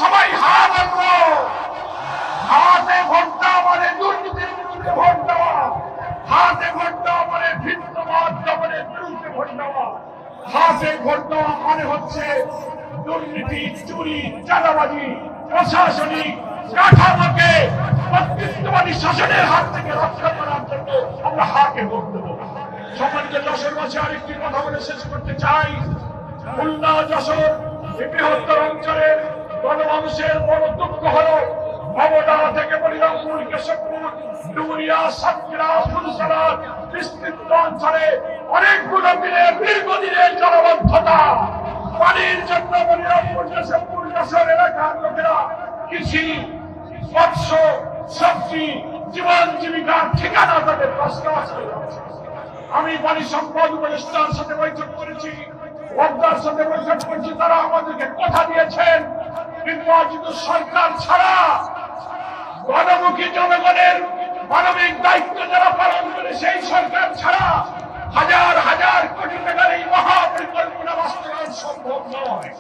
সবাই হাত রাখবো। হাতে ভোট দেওয়া মানে দুর্নীতির বিরুদ্ধে ভোট দেওয়া, হাতে ভোট দেওয়া মানে ভিন্নমত দমনের বিরুদ্ধে ভোট দেওয়া, হাতে ভোট দেওয়া মানে হচ্ছে দুর্নীতি, চুরি, চাঁদাবাজি, প্রশাসনিক কাঠামোকে কর্তৃত্ববাদী শাসনের হাত থেকে রক্ষা করার জন্য আমরা হাতে ভোট দেব। সম্মানিত যশোরবাসী, আরেকটি কথা বলে শেষ করতে চাই। খুলনা যশোর এই বৃহত্তর অঞ্চলের গণমানুষের বড় দুঃখ হলো ভবনা থেকে বলিরামপুর, কেশবপুর, ডুমুরিয়া, সাতক্ষীরা, ফুলছড়া বিস্তৃত অঞ্চলে অনেকগুলো দিনের দীর্ঘদিনের জলাবদ্ধতা। পানির জন্য বলিরামপুর, কেশবপুর, যশোর এলাকার লোকেরা কৃষি, মৎস্য, সবজি, জীবন জীবিকার ঠিকানা তাদের কষ্ট আছে। আমি পানি সম্পদ উপদেষ্টার সাথে বৈঠক করেছি, বক্তার সাথে বৈঠক করছি, তারা আমাদেরকে কথা দিয়েছেন নির্বাচিত সরকার ছাড়া গণমুখী জনগণের মানবিক দায়িত্ব যারা পালন করে সেই সরকার ছাড়া হাজার হাজার কোটি টাকার এই মহাপরিকল্পনা বাস্তবায়ন সম্ভব নয়।